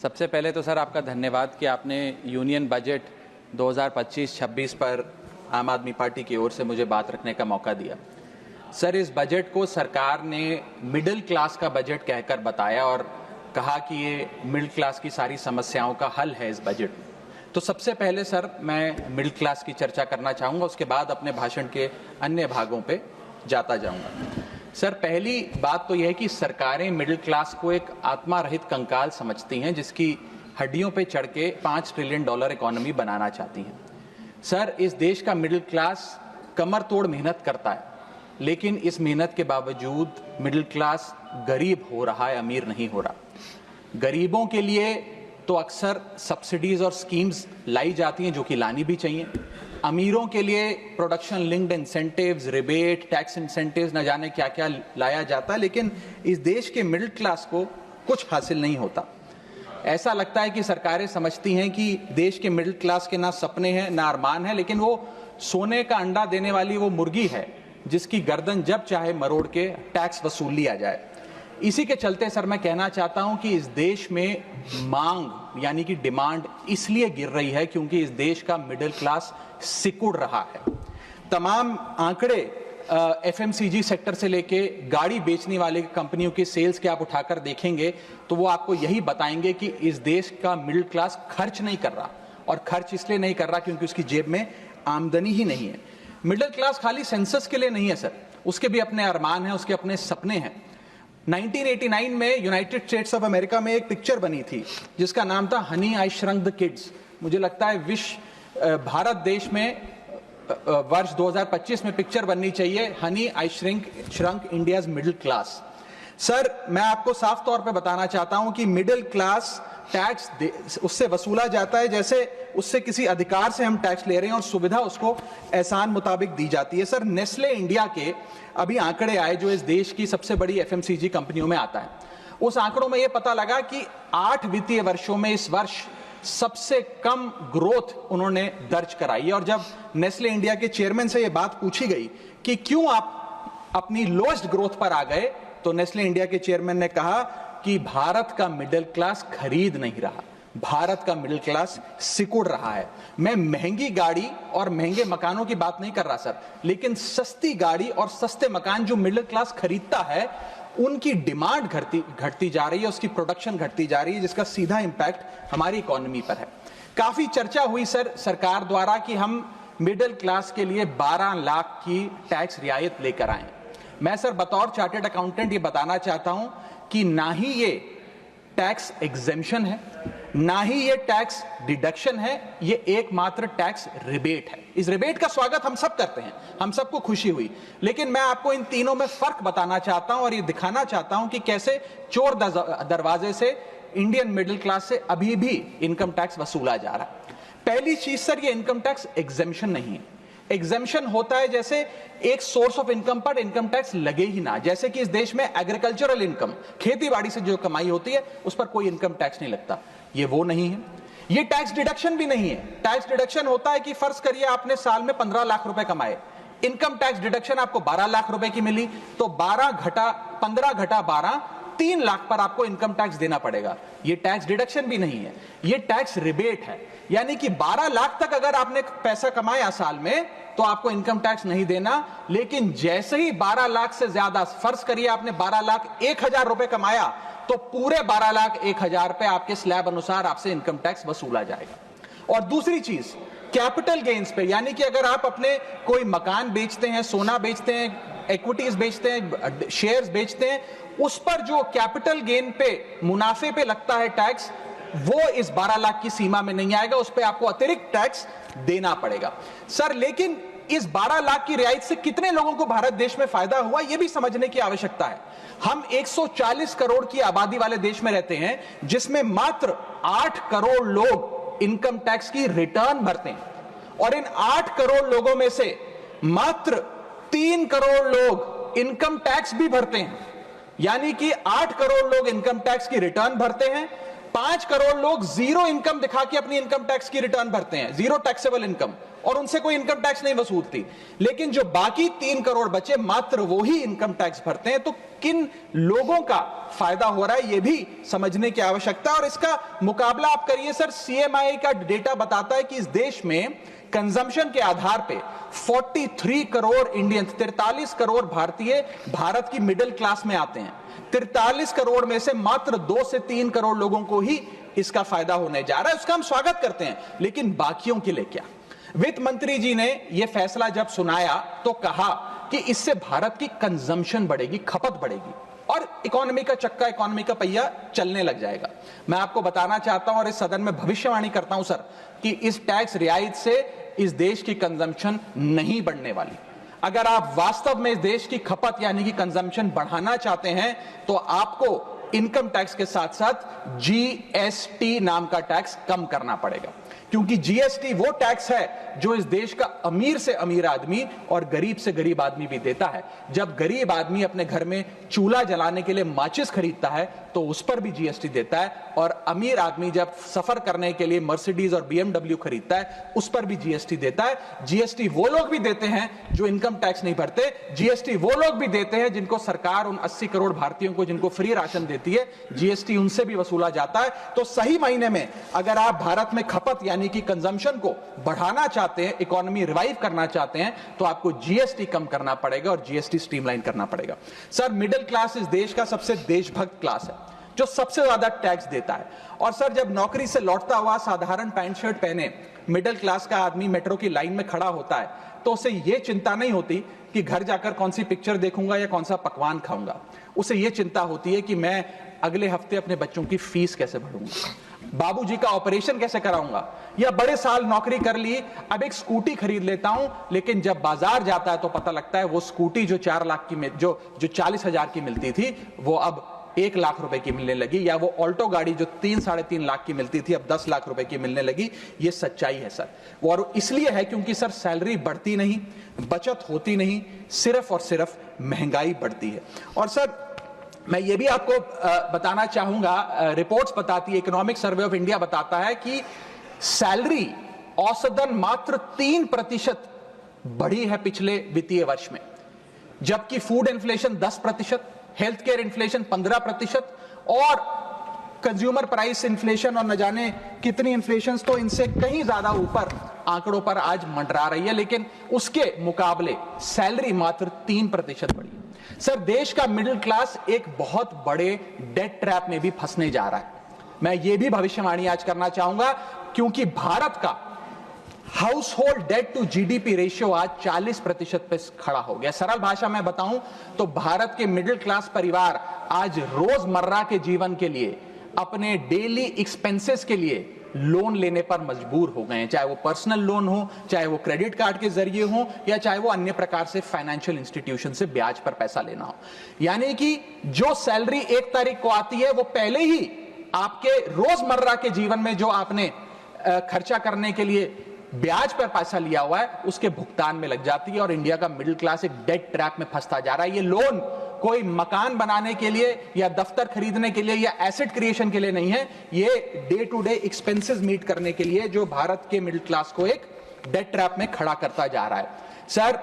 सबसे पहले तो सर आपका धन्यवाद कि आपने यूनियन बजट 2025-26 पर आम आदमी पार्टी की ओर से मुझे बात रखने का मौका दिया। सर, इस बजट को सरकार ने मिडिल क्लास का बजट कहकर बताया और कहा कि ये मिडिल क्लास की सारी समस्याओं का हल है इस बजट में। तो सबसे पहले सर मैं मिडिल क्लास की चर्चा करना चाहूँगा, उसके बाद अपने भाषण के अन्य भागों पे जाता जाऊँगा। सर, पहली बात तो यह है कि सरकारें मिडिल क्लास को एक आत्मा रहित कंकाल समझती हैं जिसकी हड्डियों पे चढ़ के $5 ट्रिलियन इकोनॉमी बनाना चाहती हैं। सर, इस देश का मिडिल क्लास कमर तोड़ मेहनत करता है, लेकिन इस मेहनत के बावजूद मिडिल क्लास गरीब हो रहा है, अमीर नहीं हो रहा। गरीबों के लिए तो अक्सर सब्सिडीज और स्कीम्स लाई जाती हैं जो कि लानी भी चाहिए। अमीरों के लिए production linked incentives, rebate, tax incentives, न जाने क्या क्या लाया जाता है, लेकिन इस देश के मिडिल क्लास को कुछ हासिल नहीं होता। ऐसा लगता है कि सरकारें समझती हैं कि देश के मिडिल क्लास के ना सपने हैं ना अरमान है, लेकिन वो सोने का अंडा देने वाली वो मुर्गी है जिसकी गर्दन जब चाहे मरोड़ के टैक्स वसूल लिया जाए। इसी के चलते सर मैं कहना चाहता हूं कि इस देश में मांग यानी कि डिमांड इसलिए गिर रही है क्योंकि इस देश का मिडिल क्लास सिकुड़ रहा है। तमाम आंकड़े एफएमसीजी सेक्टर से लेके गाड़ी बेचने वाले कंपनियों की सेल्स के आप उठाकर देखेंगे तो वो आपको यही बताएंगे कि इस देश का मिडिल क्लास खर्च नहीं कर रहा, और खर्च इसलिए नहीं कर रहा क्योंकि उसकी जेब में आमदनी ही नहीं है। मिडिल क्लास खाली सेंसस के लिए नहीं है सर, उसके भी अपने अरमान हैं, उसके अपने सपने हैं। 1989 में यूनाइटेड स्टेट्स ऑफ अमेरिका में एक पिक्चर बनी थी जिसका नाम था Honey I shrunk the kids. मुझे लगता है भारत देश में वर्ष 2025 में पिक्चर बननी चाहिए honey I shrunk India's middle class. Sir, मैं आपको साफ तौर पे बताना चाहता हूं कि मिडिल क्लास टैक्स उससे वसूला जाता है जैसे उससे किसी अधिकार से हम टैक्स ले रहे हैं और सुविधा उसको एहसान मुताबिक दी जाती है। सर, नेस्ले इंडिया के अभी आंकड़े आए जो इस देश की सबसे बड़ी एफएमसीजी कंपनियों में आता है। उस आंकड़ों में यह पता लगा कि 8 वित्तीय वर्षों में इस वर्ष सबसे कम ग्रोथ उन्होंने दर्ज कराई है। और जब नेस्ले इंडिया के चेयरमैन से यह बात पूछी गई कि क्यों आप अपनी लोएस्ट ग्रोथ पर आ गए, तो नेस्ले इंडिया के चेयरमैन ने कहा कि भारत का मिडिल क्लास खरीद नहीं रहा, भारत का मिडिल क्लास सिकुड़ रहा है। मैं महंगी गाड़ी और महंगे मकानों की बात नहीं कर रहा सर, लेकिन सस्ती गाड़ी और सस्ते मकान जो मिडिल क्लास खरीदता है उनकी डिमांड घटती जा रही है, उसकी प्रोडक्शन घटती जा रही है, जिसका सीधा इंपैक्ट हमारी इकोनॉमी पर है। काफी चर्चा हुई सर सरकार द्वारा कि हम मिडिल क्लास के लिए 12 लाख की टैक्स रियायत लेकर आए। मैं सर बतौर चार्टर्ड अकाउंटेंट ये बताना चाहता हूं कि ना ही ये टैक्स एग्जेम्पशन है, ना ही ये टैक्स डिडक्शन है, ये एकमात्र टैक्स रिबेट है। इस रिबेट का स्वागत हम सब करते हैं, हम सबको खुशी हुई, लेकिन मैं आपको इन तीनों में फर्क बताना चाहता हूं और ये दिखाना चाहता हूं कि कैसे चोर दरवाजे से इंडियन मिडिल क्लास से अभी भी इनकम टैक्स वसूला जा रहा है। पहली चीज सर, ये इनकम टैक्स एग्जेम्पशन नहीं है। एग्जेम्पशन होता है जैसे एक सोर्स ऑफ इनकम पर इनकम टैक्स लगे ही ना, जैसे कि इस देश में एग्रीकल्चरल इनकम, खेती बाड़ी से जो कमाई होती है उस पर कोई इनकम टैक्स नहीं लगता। ये वो नहीं है। ये टैक्स डिडक्शन भी नहीं है। टैक्स डिडक्शन होता है कि फर्ज करिए आपने साल में 15 लाख रुपए कमाए, इनकम टैक्स डिडक्शन आपको 12 लाख रुपए की मिली, तो 15 घटा 12 3 लाख पर आपको इनकम टैक्स देना पड़ेगा। ये टैक्स डिडक्शन भी नहीं है, ये टैक्स रिबेट है। यानी कि 12 लाख तक अगर आपने पैसा कमाया साल में तो आपको इनकम टैक्स नहीं देना, लेकिन जैसे ही 12 लाख से ज्यादा, फर्ज करिए आपने 12 लाख 1,000 रुपए कमाया, तो पूरे 12 लाख 1,000 पे आपके स्लैब अनुसार आपसे इनकम टैक्स वसूला जाएगा। और दूसरी चीज, कैपिटल गेन्स पे, यानी कि अगर आप अपने कोई मकान बेचते हैं, सोना बेचते हैं, इक्विटीज बेचते हैं, शेयर्स बेचते हैं, उस पर जो कैपिटल गेन पे, मुनाफे पे लगता है टैक्स, वो इस 12 लाख की सीमा में नहीं आएगा, उस पे आपको अतिरिक्त टैक्स देना पड़ेगा। सर, लेकिन इस 12 लाख की रियायत से कितने लोगों को भारत देश में फायदा हुआ, यह भी समझने की आवश्यकता है। हम 140 करोड़ की आबादी वाले देश में रहते हैं, जिसमें मात्र 8 करोड़ लोग इनकम टैक्स की रिटर्न भरते हैं, और इन 8 करोड़ लोगों में से मात्र 3 करोड़ लोग इनकम टैक्स भी भरते हैं। यानी कि 8 करोड़ लोग इनकम टैक्स की रिटर्न भरते हैं, 5 करोड़ लोग जीरो इनकम दिखा के अपनी इनकम टैक्स की रिटर्न भरते हैं, जीरो टैक्सेबल इनकम, और उनसे कोई इनकम टैक्स नहीं वसूलती। लेकिन जो बाकी 3 करोड़ बचे, मात्र वो ही इनकम टैक्स भरते हैं। तो किन लोगों का फायदा हो रहा है, ये भी समझने की आवश्यकता है। और इसका मुकाबला आप करिए सर, सीएमआई का डेटा बताता है कि इस देश में कंजम्पशन के आधार पे 43 करोड़ इंडियंस, 43 करोड़ भारतीय भारत की मिडिल क्लास में आते हैं। 43 करोड़ में से मात्र 2 से 3 करोड़ लोगों को ही इसका फायदा होने जा रहा है। उसका हम स्वागत करते हैं, लेकिन बाकियों के लिए क्या? वित्त मंत्री जी ने यह फैसला जब सुनाया तो कहा कि इससे भारत की कंजम्पशन बढ़ेगी, खपत बढ़ेगी और इकोनॉमी का चक्का, इकोनॉमी का पहिया चलने लग जाएगा। मैं आपको बताना चाहता हूं और इस सदन में भविष्यवाणी करता हूं सर कि इस टैक्स रियायत से इस देश की कंजम्पशन नहीं बढ़ने वाली। अगर आप वास्तव में इस देश की खपत यानी कि कंजम्पशन बढ़ाना चाहते हैं तो आपको इनकम टैक्स के साथ साथ जीएसटी नाम का टैक्स कम करना पड़ेगा, क्योंकि जीएसटी वो टैक्स है जो इस देश का अमीर से अमीर आदमी और गरीब से गरीब आदमी भी देता है। जब गरीब आदमी अपने घर में चूल्हा जलाने के लिए माचिस खरीदता है तो उस पर भी जीएसटी देता है, और अमीर आदमी जब सफर करने के लिए मर्सिडीज और बीएमडब्ल्यू खरीदता है उस पर भी जीएसटी देता है। जीएसटी वो लोग भी देते हैं जो इनकम टैक्स नहीं भरते, जीएसटी वो लोग भी देते हैं जिनको सरकार, उन 80 करोड़ भारतीयों को जिनको फ्री राशन देती है, जीएसटी उनसे भी वसूला जाता है। तो सही मायने में अगर आप भारत में खपत यानी कि कंजम्पशन को बढ़ाना चाहते हैं, इकोनॉमी रिवाइव करना चाहते हैं, तो आपको जीएसटी कम करना पड़ेगा और जीएसटी स्ट्रीमलाइन करना पड़ेगा। सर, मिडिल क्लास इस देश का सबसे देशभक्त क्लास है जो सबसे ज्यादा टैक्स देता है। और सर, जब नौकरी से लौटता हुआ साधारण पैंट शर्ट पहने मिडिल क्लास का आदमी मेट्रो की लाइन में खड़ा होता है तो उसे यह चिंता नहीं होती कि घर जाकर कौन सी पिक्चर देखूंगा या कौन सा पकवान खाऊंगा। उसे यह चिंता होती है कि मैं अगले हफ्ते अपने बच्चों की फीस कैसे भरूंगा, बाबूजी का ऑपरेशन कैसे कराऊंगा, या बड़े साल नौकरी कर ली, अब एक स्कूटी खरीद लेता हूं। लेकिन जब बाजार जाता है तो पता लगता है वो स्कूटी जो 4 लाख की जो 40,000 की मिलती थी वो अब 1 लाख रुपए की मिलने लगी, या वो ऑल्टो गाड़ी जो 3-3.5 लाख की मिलती थी अब 10 लाख रुपए की मिलने लगी। ये सच्चाई है सर, और इसलिए है क्योंकि सर सैलरी बढ़ती नहीं, बचत होती नहीं, सिर्फ और सिर्फ महंगाई बढ़ती है। और सर, मैं ये भी आपको बताना चाहूंगा, रिपोर्ट्स बताती है, इकोनॉमिक सर्वे ऑफ इंडिया बताता है कि सैलरी औसतन मात्र 3% बढ़ी है पिछले वित्तीय वर्ष में, जबकि food inflation 10%, health care inflation 15% और कंज्यूमर प्राइस इन्फ्लेशन और न जाने कितनी इन्फ्लेशन तो इनसे कहीं ज्यादा ऊपर आंकड़ों पर आज मंडरा रही है। लेकिन उसके मुकाबले सैलरी मात्र 3% बढ़ी। सर, देश का मिडिल क्लास एक बहुत बड़े डेट ट्रैप में भी फंसने जा रहा है। मैं ये भी भविष्यवाणी आज करना चाहूंगा, क्योंकि भारत का household debt to GDP ratio आज 40% पे खड़ा हो गया। सरल भाषा में बताऊं तो भारत के मिडिल क्लास परिवार आज रोजमर्रा के जीवन के लिए, अपने डेली एक्सपेंसेस के लिए लोन लेने पर मजबूर हो गए हैं, चाहे वो पर्सनल लोन हो, चाहे वो क्रेडिट कार्ड के जरिए हो, या चाहे वो अन्य प्रकार से फाइनेंशियल इंस्टीट्यूशन से ब्याज पर पैसा लेना हो। यानी कि जो सैलरी 1 तारीख को आती है वो पहले ही आपके रोजमर्रा के जीवन में जो आपने खर्चा करने के लिए ब्याज पर पैसा लिया हुआ है उसके भुगतान में लग जाती है, और इंडिया का मिडिल क्लास एक डेट ट्रैप में फंसता जा रहा है। ये लोन कोई मकान बनाने के लिए या दफ्तर खरीदने के लिए या एसेट क्रिएशन के लिए नहीं है, ये day to day expenses meet करने के लिए, जो भारत के मिडिल क्लास को एक डेट ट्रैप में खड़ा करता जा रहा है। सर,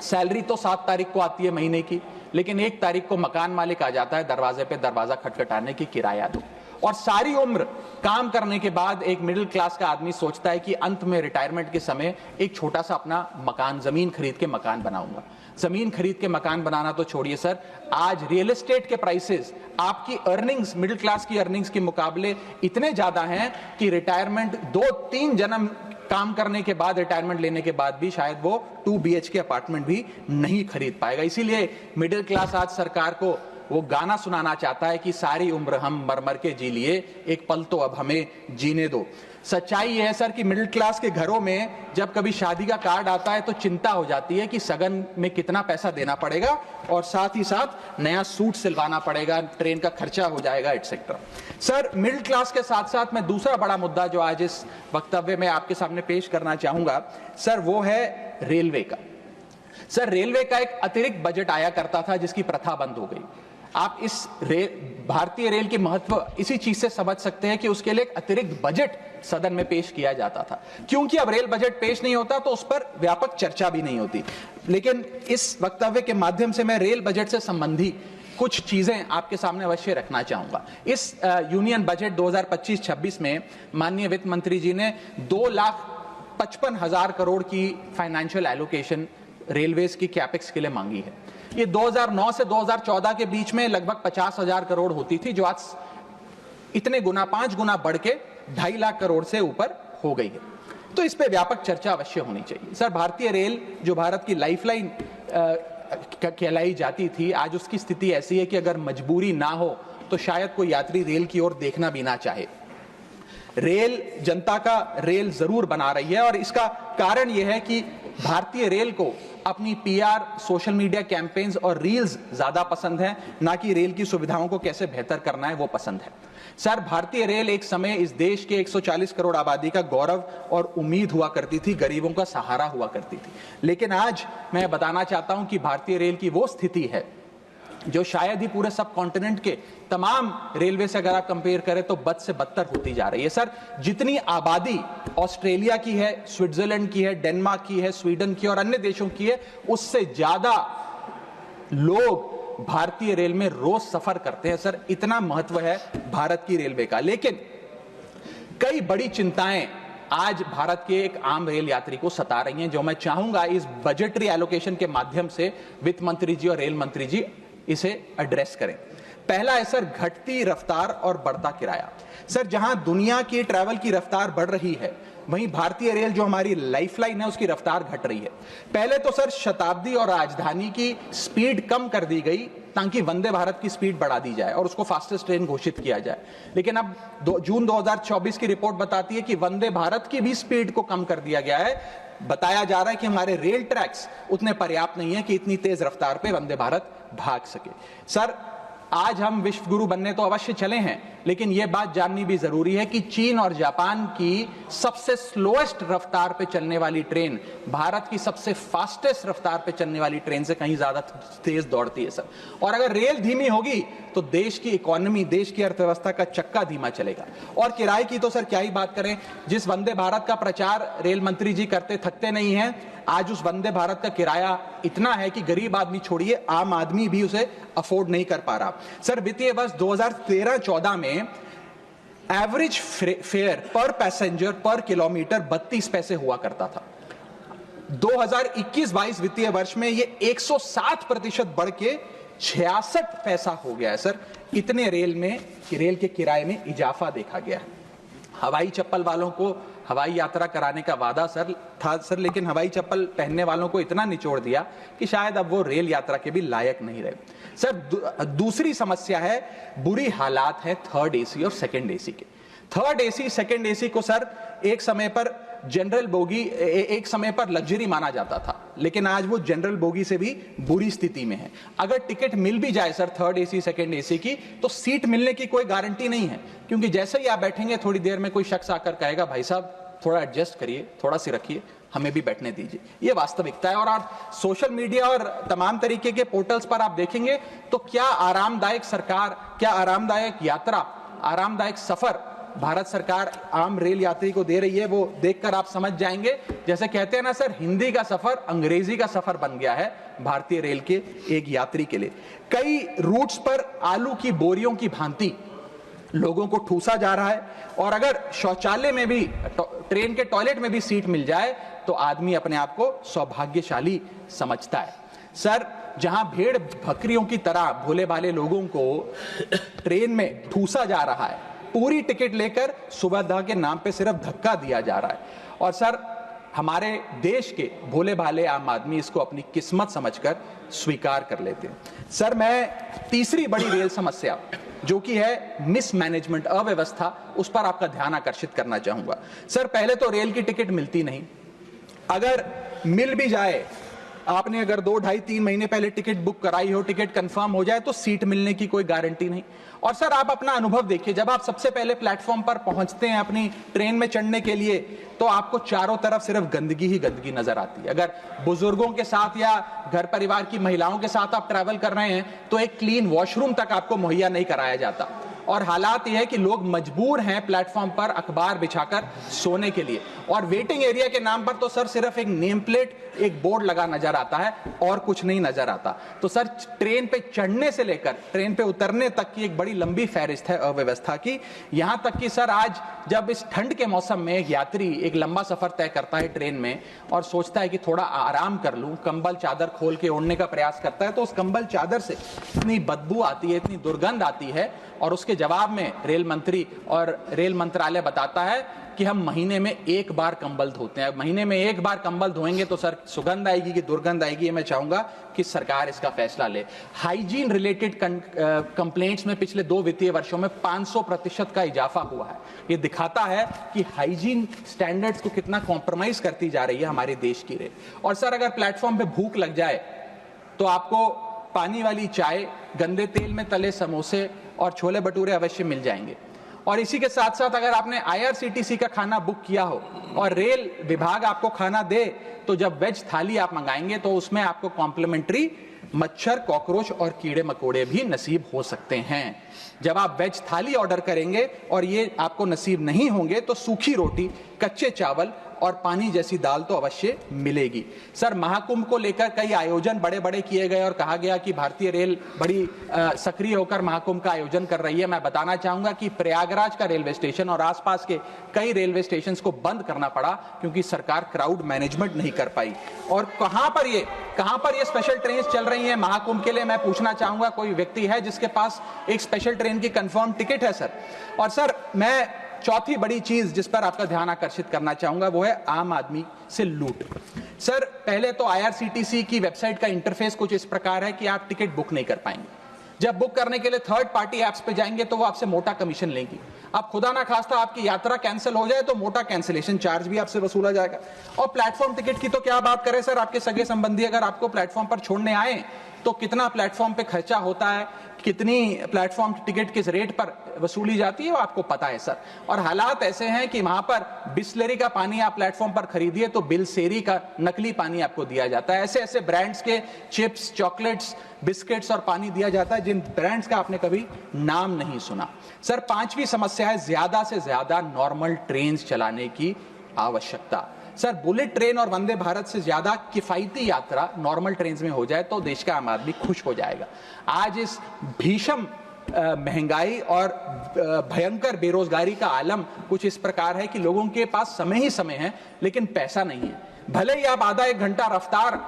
सैलरी तो 7 तारीख को आती है महीने की, लेकिन 1 तारीख को मकान मालिक आ जाता है दरवाजे पे दरवाजा खटखटाने की किराया दो। और सारी उम्र काम करने के बाद एक मिडिल क्लास का आदमी सोचता है कि अंत में रिटायरमेंट के समय एक छोटा सा अपना मकान, जमीन खरीद के मकान बनाऊंगा। जमीन खरीद के मकान बनाना तो छोड़िए सर, आज रियल एस्टेट के प्राइसेस आपकी अर्निंग्स, मिडिल क्लास की अर्निंग्स के मुकाबले इतने ज्यादा हैं कि रिटायरमेंट 2-3 जन्म काम करने के बाद, रिटायरमेंट लेने के बाद भी शायद वो 2 BHK अपार्टमेंट भी नहीं खरीद पाएगा। इसीलिए मिडिल क्लास आज सरकार को वो गाना सुनाना चाहता है कि सारी उम्र हम मर मर के जी लिए, एक पल तो अब हमें जीने दो। सच्चाई यह है सर कि मिडिल क्लास के घरों में जब कभी शादी का कार्ड आता है तो चिंता हो जाती है कि सगन में कितना पैसा देना पड़ेगा, और साथ ही साथ नया सूट सिलवाना पड़ेगा, ट्रेन का खर्चा हो जाएगा, एटसेट्रा। सर, मिडिल क्लास के साथ साथ मैं दूसरा बड़ा मुद्दा जो आज इस वक्तव्य में आपके सामने पेश करना चाहूंगा सर, वो है रेलवे का। सर, रेलवे का एक अतिरिक्त बजट आया करता था जिसकी प्रथा बंद हो गई। आप इस भारतीय रेल के महत्व इसी चीज से समझ सकते हैं कि उसके लिए एक अतिरिक्त बजट सदन में पेश किया जाता था, क्योंकि अब रेल बजट पेश नहीं होता तो उस पर व्यापक चर्चा भी नहीं होती। लेकिन इस वक्तव्य के माध्यम से मैं रेल बजट से संबंधी कुछ चीजें आपके सामने अवश्य रखना चाहूंगा। इस यूनियन बजट 2025-26 में माननीय वित्त मंत्री जी ने 2,55,000 करोड़ की फाइनेंशियल एलोकेशन रेलवेज की कैपेक्स के लिए मांगी है। ये 2009 से 2014 के बीच में लगभग 50,000 करोड़ होती थी, जो आज इतने गुना 5 गुना बढ़ के 2.5 लाख करोड़ से ऊपर हो गई है। तो इस पे व्यापक चर्चा अवश्य होनी चाहिए। सर, भारतीय रेल जो भारत की लाइफलाइन कहलाई जाती थी, आज उसकी स्थिति ऐसी है कि अगर मजबूरी ना हो तो शायद कोई यात्री रेल की ओर देखना भी ना चाहे। रेल जनता का रेल जरूर बना रही है और इसका कारण यह है कि भारतीय रेल को अपनी पीआर, सोशल मीडिया कैंपेन्स और रील्स ज्यादा पसंद है, ना कि रेल की सुविधाओं को कैसे बेहतर करना है वो पसंद है। सर, भारतीय रेल एक समय इस देश के 140 करोड़ आबादी का गौरव और उम्मीद हुआ करती थी, गरीबों का सहारा हुआ करती थी। लेकिन आज मैं बताना चाहता हूं कि भारतीय रेल की वो स्थिति है जो शायद ही पूरे सब कॉन्टिनेंट के तमाम रेलवे से अगर आप कंपेयर करें तो बद से बदतर होती जा रही है। सर, जितनी आबादी ऑस्ट्रेलिया की है, स्विट्जरलैंड की है, डेनमार्क की है, स्वीडन की और अन्य देशों की है, उससे ज्यादा लोग भारतीय रेल में रोज सफर करते हैं। सर, इतना महत्व है भारत की रेलवे का। लेकिन कई बड़ी चिंताएं आज भारत के एक आम रेल यात्री को सता रही हैं, जो मैं चाहूंगा इस बजटरी एलोकेशन के माध्यम से वित्त मंत्री जी और रेल मंत्री जी इसे एड्रेस करें। पहला है सर, घटती रफ्तार और बढ़ता किराया। सर, जहां दुनिया की ट्रैवल की रफ्तार बढ़ रही है, वहीं भारतीय रेल जो हमारी लाइफलाइन है उसकी रफ्तार घट रही है। पहले तो सर शताब्दी और राजधानी की स्पीड कम कर दी गई ताकि वंदे भारत की स्पीड बढ़ा दी जाए और उसको फास्टेस्ट ट्रेन घोषित किया जाए। लेकिन अब जून 2024 की रिपोर्ट बताती है कि वंदे भारत की भी स्पीड को कम कर दिया गया है। बताया जा रहा है कि हमारे रेल ट्रैक्स उतने पर्याप्त नहीं है कि इतनी तेज रफ्तार पे वंदे भारत भाग सके। सर, आज हम विश्व गुरु बनने तो अवश्य चले हैं, लेकिन यह बात जाननी भी जरूरी है कि चीन और जापान की सबसे स्लोएस्ट रफ्तार पे चलने वाली ट्रेन भारत की सबसे फास्टेस्ट रफ्तार पे चलने वाली ट्रेन से कहीं ज्यादा तेज दौड़ती है सर। और अगर रेल धीमी होगी तो देश की इकोनॉमी, देश की अर्थव्यवस्था का चक्का धीमा चलेगा। और किराए की तो सर क्या ही बात करें, जिस वंदे भारत का प्रचार रेल मंत्री जी करते थकते नहीं है, आज उस वंदे भारत का किराया इतना है कि गरीब आदमी छोड़िए, आम आदमी भी उसे अफोर्ड नहीं कर पा रहा। सर, वित्तीय वर्ष 2013-14 में एवरेज फेयर पर पैसेंजर पर किलोमीटर 32 पैसे हुआ करता था। 2021-22 वित्तीय वर्ष में ये 107% बढ़ के 66 पैसा हो गया है। सर, इतने रेल के किराए में इजाफा देखा गया है। हवाई चप्पल वालों को हवाई यात्रा कराने का वादा सर था सर, लेकिन हवाई चप्पल पहनने वालों को इतना निचोड़ दिया कि शायद अब वो रेल यात्रा के भी लायक नहीं रहे। सर, दूसरी समस्या है, बुरी हालात है थर्ड एसी और सेकंड एसी के। थर्ड एसी, सेकंड एसी को सर एक समय पर जनरल बोगी, एक समय पर लग्जरी माना जाता था, लेकिन आज वो जनरल बोगी से भी बुरी स्थिति में है। अगर टिकट मिल भी जाए sir third AC, second AC की, तो सीट मिलने की कोई गारंटी नहीं है, क्योंकि जैसे ही आप बैठेंगे थोड़ी देर में कोई शख्स आकर कहेगा, भाई साहब थोड़ा एडजस्ट करिए, थोड़ा सी रखिए, हमें भी बैठने दीजिए। ये वास्तविकता है। और आप सोशल मीडिया और तमाम तरीके के पोर्टल्स पर आप देखेंगे तो क्या आरामदायक सरकार, क्या आरामदायक यात्रा, आरामदायक सफर भारत सरकार आम रेल यात्री को दे रही है, वो देखकर आप समझ जाएंगे। जैसे कहते हैं ना सर, हिंदी का सफर अंग्रेजी का सफर बन गया है भारतीय रेल के एक यात्री के लिए। कई रूट्स पर आलू की बोरियों की भांति लोगों को ठूसा जा रहा है, और अगर शौचालय में भी, ट्रेन के टॉयलेट में भी सीट मिल जाए तो आदमी अपने आप को सौभाग्यशाली समझता है। सर, जहां भेड़ बकरियों की तरह भोले भाले लोगों को ट्रेन में ठूसा जा रहा है, पूरी टिकट लेकर सुविधा के नाम पे सिर्फ धक्का दिया जा रहा है, और सर हमारे देश के भोले भाले आम आदमी इसको अपनी किस्मत समझकर स्वीकार कर लेते हैं। सर, मैं तीसरी बड़ी रेल समस्या जो कि है मिसमैनेजमेंट, अव्यवस्था, उस पर आपका ध्यान आकर्षित करना चाहूंगा। सर, पहले तो रेल की टिकट मिलती नहीं, अगर मिल भी जाए आपने अगर 2, ढाई, 3 महीने पहले टिकट बुक कराई हो, टिकट कंफर्म हो जाए तो सीट मिलने की कोई गारंटी नहीं। और सर आप अपना अनुभव देखिए, जब आप सबसे पहले प्लेटफॉर्म पर पहुंचते हैं अपनी ट्रेन में चढ़ने के लिए, तो आपको चारों तरफ सिर्फ गंदगी ही गंदगी नजर आती है। अगर बुजुर्गों के साथ या घर परिवार की महिलाओं के साथ आप ट्रैवल कर रहे हैं तो एक क्लीन वॉशरूम तक आपको मुहैया नहीं कराया जाता। और हालात यह है कि लोग मजबूर हैं प्लेटफॉर्म पर अखबार बिछाकर सोने के लिए, और वेटिंग एरिया के नाम पर तो सर सिर्फ एक नेम प्लेट, एक बोर्ड लगा नजर आता है और कुछ नहीं नजर आता। तो सर ट्रेन पे चढ़ने से लेकर ट्रेन पे उतरने तक की एक बड़ी लंबी फहरिस्त है अव्यवस्था की। यहां तक कि सर आज जब इस ठंड के मौसम में एक यात्री एक लंबा सफर तय करता है ट्रेन में और सोचता है कि थोड़ा आराम कर लूं, कंबल चादर खोल के ओढ़ने का प्रयास करता है, तो उस कंबल चादर से इतनी बदबू आती है, इतनी दुर्गंध आती है, और उसके जवाब में रेल मंत्री और रेल मंत्रालय बताता है कि हम महीने में 1 बार कंबल धोते हैं। महीने में 1 बार कंबल धोएंगे तो सर सुगंध आएगी कि दुर्गंध आएगी, ये मैं चाहूंगा कि सरकार इसका फैसला ले। हाइजीन रिलेटेड कंप्लेंट्स में पिछले 2 वित्तीय वर्षों में 500% का इजाफा हुआ है। ये दिखाता है कि हाइजीन स्टैंडर्ड्स को कितना कॉम्प्रोमाइज करती जा रही है हमारे देश की रेल। और सर अगर प्लेटफॉर्म पे भूख लग जाए तो आपको पानी वाली चाय, गंदे तेल में तले समोसे और छोले भटूरे अवश्य मिल जाएंगे। और इसी के साथ साथ अगर आपने IRCTC का खाना बुक किया हो और रेल विभाग आपको खाना दे, तो जब वेज थाली आप मंगाएंगे तो उसमें आपको कॉम्प्लीमेंट्री मच्छर, कॉकरोच और कीड़े मकोड़े भी नसीब हो सकते हैं। जब आप वेज थाली ऑर्डर करेंगे और ये आपको नसीब नहीं होंगे तो सूखी रोटी, कच्चे चावल और पानी जैसी दाल तो अवश्य मिलेगी। सर महाकुंभ को लेकर कई आयोजन बड़े बड़े किए गए और कहा गया कि भारतीय रेल बड़ी सक्रिय होकर महाकुंभ का आयोजन कर रही है। मैं बताना चाहूंगा कि प्रयागराज का रेलवे स्टेशन और आसपास के कई रेलवे स्टेशन को बंद करना पड़ा क्योंकि सरकार क्राउड मैनेजमेंट नहीं कर पाई। और कहां पर ये स्पेशल ट्रेन चल रही है महाकुंभ के लिए, मैं पूछना चाहूंगा कोई व्यक्ति है जिसके पास एक स्पेशल ट्रेन की कंफर्म टिकट है सर? और सर मैं चौथी बड़ी चीज जिस पर आपका ध्यान आकर्षित करना चाहूंगा वो है आम आदमी से लूट। सर पहले तो IRCTC की वेबसाइट का इंटरफेस कुछ इस प्रकार है कि आप टिकट बुक नहीं कर पाएंगे। जब बुक करने के लिए थर्ड पार्टी एप्स पे जाएंगे तो वो आपसे मोटा कमीशन लेंगी। अब खुदा ना खास्ता आपकी यात्रा कैंसिल हो जाए तो मोटा कैंसिलेशन चार्ज भी आपसे वसूला जाएगा। और प्लेटफॉर्म टिकट की तो क्या बात करें सर, आपके सगे संबंधी अगर आपको प्लेटफॉर्म पर छोड़ने आए तो कितना प्लेटफॉर्म पे खर्चा होता है, कितनी प्लेटफॉर्म टिकट किस रेट पर वसूली जाती है वो आपको पता है सर। और हालात ऐसे हैं कि वहां पर बिस्लरी का पानी आप प्लेटफॉर्म पर खरीदिए तो बिलसेरी का नकली पानी आपको दिया जाता है। ऐसे ऐसे ब्रांड्स के चिप्स, चॉकलेट्स, बिस्किट्स और पानी दिया जाता है जिन ब्रांड्स का आपने कभी नाम नहीं सुना। सर पांचवी समस्या है ज्यादा से ज्यादा नॉर्मल ट्रेन चलाने की आवश्यकता। सर बुलेट ट्रेन और वंदे भारत से ज्यादा किफायती यात्रा नॉर्मल ट्रेन में हो जाए तो देश का आम आदमी खुश हो जाएगा। आज इस भीषण महंगाई और भयंकर बेरोजगारी का आलम कुछ इस प्रकार है कि लोगों के पास समय ही समय है लेकिन पैसा नहीं है। भले ही आप आधा 1 घंटा रफ्तार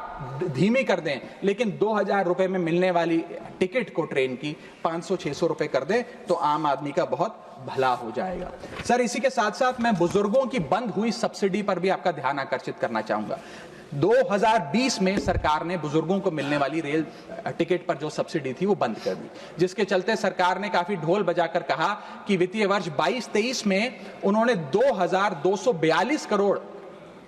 धीमी कर दें लेकिन 2000 रुपए में मिलने वाली टिकट को ट्रेन की 500-600 रुपए कर दें तो आम आदमी का बहुत भला हो जाएगा। सर इसी के साथ साथ मैं बुजुर्गों की बंद हुई सब्सिडी पर भी आपका ध्यान आकर्षित करना चाहूंगा। 2020 में सरकार ने बुजुर्गों को मिलने वाली रेल टिकट पर जो सब्सिडी थी वो बंद कर दी, जिसके चलते सरकार ने काफी ढोल बजाकर कहा कि वित्तीय वर्ष 22-23 में उन्होंने 2242 करोड़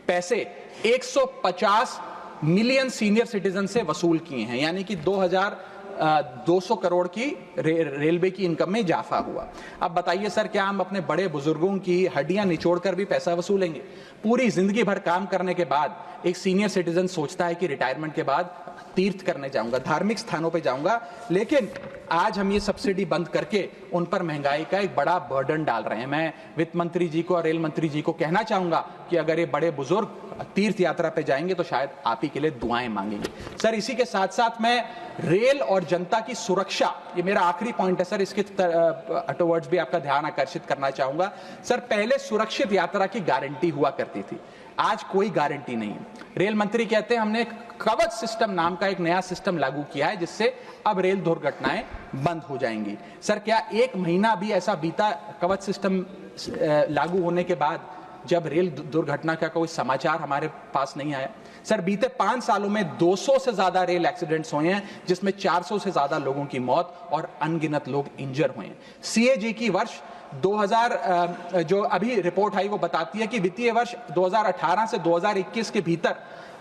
पैसे 150 मिलियन सीनियर सिटीजन से वसूल किए हैं, यानी कि 2200 करोड़ की रेलवे की इनकम में इजाफा हुआ। अब बताइए सर, क्या हम अपने बड़े बुजुर्गों की हड्डियां निचोड़कर भी पैसा वसूलेंगे? पूरी जिंदगी भर काम करने के बाद एक सीनियर सिटीजन सोचता है कि रिटायरमेंट के बाद तीर्थ करने जाऊंगा, धार्मिक स्थानों पे जाऊंगा, लेकिन आज हम ये सब्सिडी बंद करके उन पर महंगाई का एक बड़ा बर्डन डाल रहे हैं। मैं वित्त मंत्री जी को और रेल मंत्री जी को कहना चाहूंगा कि अगर ये बड़े बुजुर्ग तीर्थ यात्रा पे जाएंगे तो शायद आप ही के लिए दुआएं मांगेंगे। सर इसी के साथ साथ मैं रेल और जनता की सुरक्षा, ये मेरा आखिरी पॉइंट है सर, इसके टुवर्ड्स भी आपका ध्यान आकर्षित करना चाहूंगा। सर पहले सुरक्षित यात्रा की गारंटी हुआ करती थी, आज कोई गारंटी नहीं। रेल मंत्री कहते हैं हमने कवच सिस्टम नाम का एक नया सिस्टम लागू किया है जिससे अब रेल दुर्घटनाएं बंद हो जाएंगी। सर क्या 1 महीना भी ऐसा बीता कवच सिस्टम लागू होने के बाद जब रेल दुर्घटना का कोई समाचार हमारे पास नहीं आया? सर बीते 5 सालों में 200 से ज्यादा रेल एक्सीडेंट्स हुए हैं जिसमें 400 से ज्यादा लोगों की मौत और अनगिनत लोग इंजर हुए हैं। CAG की वर्ष जो अभी रिपोर्ट आई वो बताती है कि वित्तीय वर्ष 2018 से 2021 के भीतर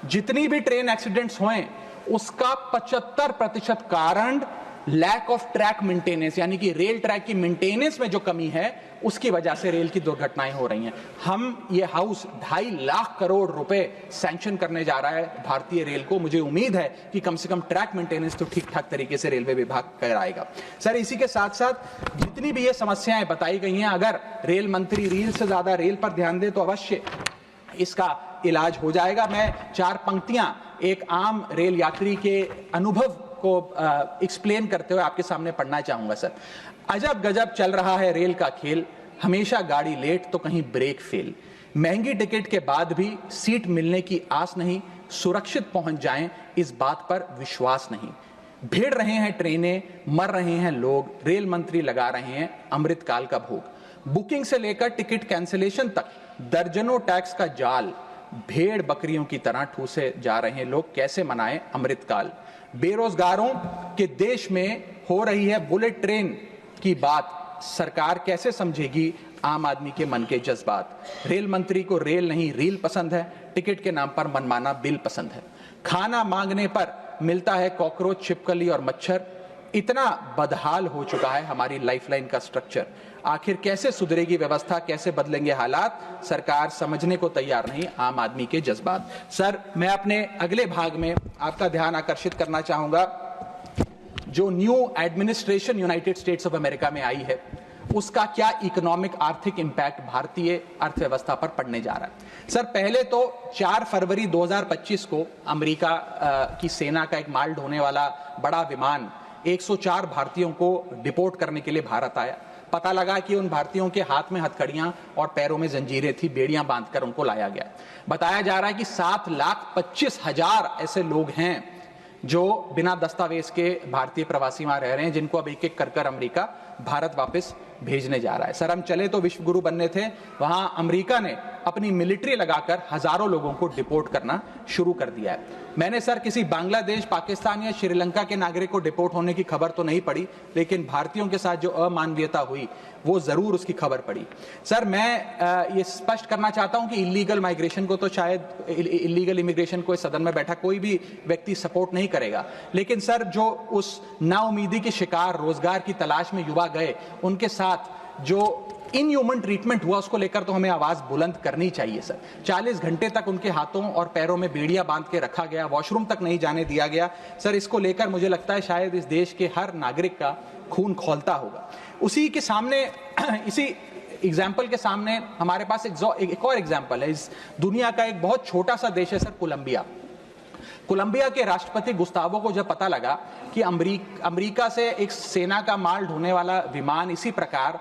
जितनी भी ट्रेन एक्सीडेंट्स हुए उसका 75% कारण लैक ऑफ ट्रैक मेंटेनेंस, यानी कि रेल ट्रैक की मेंटेनेंस में जो कमी है उसकी वजह से रेल की दुर्घटनाएं हो रही हैं। हम ये हाउस 2.5 लाख करोड़ रुपए सैंक्शन करने जा रहा है भारतीय रेल को। मुझे उम्मीद है कि कम से कम ट्रैक मेंटेनेंस तो ठीक ठाक तरीके से रेलवे विभाग कराएगा। सर, इसी के साथ साथ जितनी भी ये समस्याएं बताई गई हैं, अगर रेल मंत्री रील से ज्यादा रेल पर ध्यान दे तो अवश्य इसका इलाज हो जाएगा। मैं 4 पंक्तियां एक आम रेल यात्री के अनुभव को एक्सप्लेन करते हुए आपके सामने पढ़ना चाहूंगा। सर, अजब गजब चल रहा है रेल का खेल, हमेशा गाड़ी लेट तो कहीं ब्रेक फेल, महंगी टिकट के बाद भी सीट मिलने की आस नहीं, सुरक्षित पहुंच जाएं इस बात पर विश्वास नहीं, भिड़ रहे हैं ट्रेनें, मर रहे हैं लोग, रेल मंत्री लगा रहे हैं अमृतकाल का भोग, बुकिंग से लेकर टिकट कैंसिलेशन तक दर्जनों टैक्स का जाल, भेड़ बकरियों की तरह ठूसे जा रहे हैं लोग, कैसे मनाएं अमृतकाल, बेरोजगारों के देश में हो रही है बुलेट ट्रेन की बात, सरकार कैसे समझेगी आम आदमी के मन के जज्बात, रेल मंत्री को रेल नहीं रील पसंद है, टिकट के नाम पर मनमाना बिल पसंद है, खाना मांगने पर मिलता है कॉकरोच, छिपकली और मच्छर, इतना बदहाल हो चुका है हमारी लाइफलाइन का स्ट्रक्चर, आखिर कैसे सुधरेगी व्यवस्था, कैसे बदलेंगे हालात, सरकार समझने को तैयार नहीं आम आदमी के जज्बात। सर, मैं अपने अगले भाग में आपका ध्यान आकर्षित करना चाहूंगा, जो new administration United states of America में आई है उसका क्या इकोनॉमिक आर्थिक इंपैक्ट भारतीय अर्थव्यवस्था पर पड़ने जा रहा है। सर, पहले तो 4 फरवरी 2025 को अमेरिका की सेना का एक माल ढोने वाला बड़ा विमान 104 भारतीयों को डिपोर्ट करने के लिए भारत आया। पता लगा कि उन भारतीयों के हाथ में हथकड़ियां और पैरों में जंजीरें थी, बेड़ियां बांधकर उनको लाया गया। बताया जा रहा है कि 7,25,000 ऐसे लोग हैं जो बिना दस्तावेज के भारतीय प्रवासी वहां रह रहे हैं, जिनको अब एक एक कर अमेरिका भारत वापस भेजने जा रहा है। सर, हम चले तो विश्व गुरु बनने थे, वहां अमेरिका ने अपनी मिलिट्री लगाकर हजारों लोगों को डिपोर्ट करना शुरू कर दिया है। मैंने सर किसी बांग्लादेश, पाकिस्तान या श्रीलंका के नागरिक को डिपोर्ट होने की खबर तो नहीं पड़ी, लेकिन भारतीयों के साथ जो अमानवीयता हुई वो जरूर उसकी खबर पड़ी। सर, मैं ये स्पष्ट करना चाहता हूं कि इलीगल माइग्रेशन को तो शायद इलीगल इमिग्रेशन को इस सदन में बैठा कोई भी व्यक्ति सपोर्ट नहीं करेगा, लेकिन सर जो उस नाउमीदी के शिकार रोजगार की तलाश में युवा गए, उनके साथ जो इनह्यूमन ट्रीटमेंट हुआ उसको लेकर तो हमें आवाज बुलंद करनी चाहिए। सर, 40 घंटे तक उनके हाथों और पैरों में बेड़ियां बांध के रखा गया, वॉशरूम तक नहीं जाने दिया गया। सर, इसको लेकर मुझे लगता है शायद इस देश के हर नागरिक का खून खौलता होगा। उसी के सामने इसी एग्जाम्पल के सामने हमारे पास एक और एग्जाम्पल है। इस दुनिया का एक बहुत छोटा सा देश है सर, कोलंबिया। कोलंबिया के राष्ट्रपति गुस्तावो को जब पता लगा कि अमेरिका से एक सेना का माल ढोने वाला विमान इसी प्रकार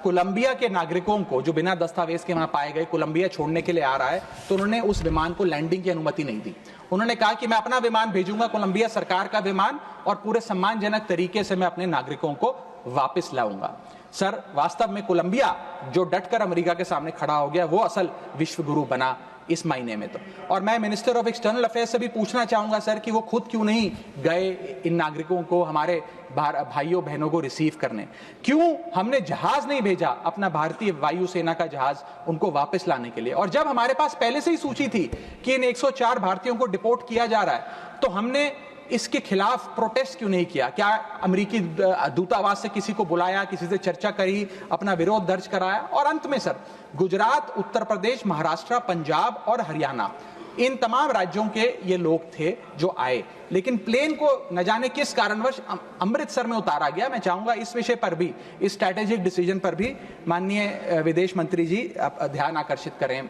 कोलंबिया के नागरिकों को जो बिना दस्तावेज के वहां पाए गए कोलंबिया छोड़ने के लिए आ रहा है, तो उन्होंने उस विमान को लैंडिंग की अनुमति नहीं दी। उन्होंने कहा कि मैं अपना विमान भेजूंगा, कोलंबिया सरकार का विमान, और पूरे सम्मानजनक तरीके से मैं अपने नागरिकों को वापस लाऊंगा। सर, वास्तव में कोलंबिया जो डटकर अमेरिका के सामने खड़ा हो गया वो असल विश्व गुरु बना इस महीने में तो। और मैं मिनिस्टर ऑफ एक्सटर्नल अफेयर्स से भी पूछना चाहूंगा सर कि वो खुद क्यों नहीं गए इन नागरिकों को, हमारे भाइयों बहनों को रिसीव करने, क्यों हमने जहाज नहीं भेजा अपना भारतीय वायुसेना का जहाज उनको वापस लाने के लिए। और जब हमारे पास पहले से ही सूची थी कि इन 104 भारतीयों को डिपोर्ट किया जा रहा है, तो हमने इसके खिलाफ प्रोटेस्ट क्यों नहीं किया? क्या अमेरिकी दूतावास से किसी को बुलाया, किसी से चर्चा करी, अपना विरोध दर्ज कराया? और अंत में सर, गुजरात, उत्तर प्रदेश, महाराष्ट्र, पंजाब और हरियाणा, इन तमाम राज्यों के ये लोग थे जो आए, लेकिन प्लेन को न जाने किस कारणवश अमृतसर में उतारा गया। मैं चाहूंगा इस विषय पर भी, इस स्ट्रैटेजिक डिसीजन पर भी माननीय विदेश मंत्री जी ध्यान आकर्षित करें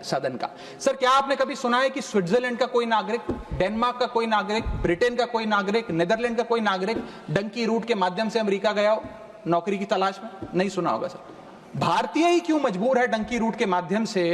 सदन का। सर, क्या आपने कभी सुना है कि स्विट्जरलैंड का कोई नागरिक, डेनमार्क का कोई नागरिक, ब्रिटेन का कोई नागरिक, नीदरलैंड का कोई नागरिक डंकी रूट के माध्यम से अमेरिका गया हो नौकरी की तलाश में? नहीं सुना होगा सर। भारतीय ही क्यों मजबूर है डंकी रूट के माध्यम से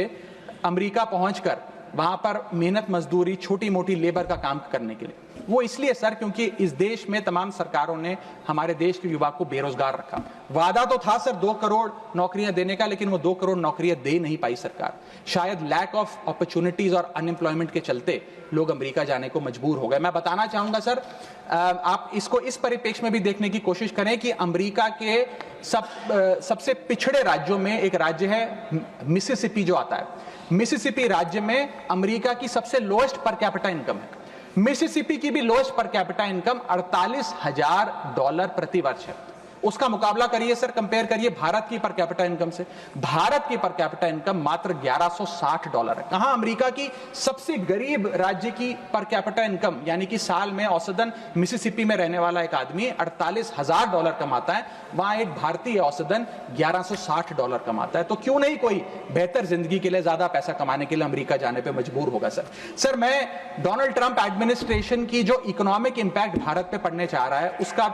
अमेरिका पहुंचकर वहां पर मेहनत मजदूरी, छोटी मोटी लेबर का काम करने के लिए। वो इसलिए सर क्योंकि इस देश में तमाम सरकारों ने हमारे देश के युवा को बेरोजगार रखा। वादा तो था सर 2 करोड़ नौकरियां देने का, लेकिन वो 2 करोड़ नौकरियां दे नहीं पाई सरकार। शायद लैक ऑफ अपॉर्चुनिटीज और अनएम्प्लॉयमेंट के चलते लोग अमेरिका जाने को मजबूर हो गए। मैं बताना चाहूंगा सर, आप इसको इस परिप्रेक्ष्य में भी देखने की कोशिश करें कि अमेरिका के सबसे पिछड़े राज्यों में एक राज्य है मिसिसिपी जो आता है। मिसिसिपी राज्य में अमेरिका की सबसे लोएस्ट पर कैपिटा इनकम है। मिसिसिपी की भी लोएस्ट पर कैपिटा इनकम $48,000 प्रति वर्ष है। उसका मुकाबला करिए सर, कंपेयर करिए भारत की पर कैपिटा इनकम से। भारत की पर कैपिटा इनकम मात्र $1160 है। कहां अमेरिका की सबसे गरीब राज्य की पर कैपिटा इनकम, यानी कि साल में औसतन मिसिसिपी में रहने वाला एक आदमी $48,000 कमाता है, वहां एक भारतीय औसतन $1160 कमाता है। तो क्यों नहीं कोई बेहतर जिंदगी के लिए, ज्यादा पैसा कमाने के लिए अमेरिका जाने पर मजबूर होगा सर। मैं डोनाल्ड ट्रंप एडमिनिस्ट्रेशन की जो इकोनॉमिक इंपैक्ट भारत पे पड़ने जा रहा है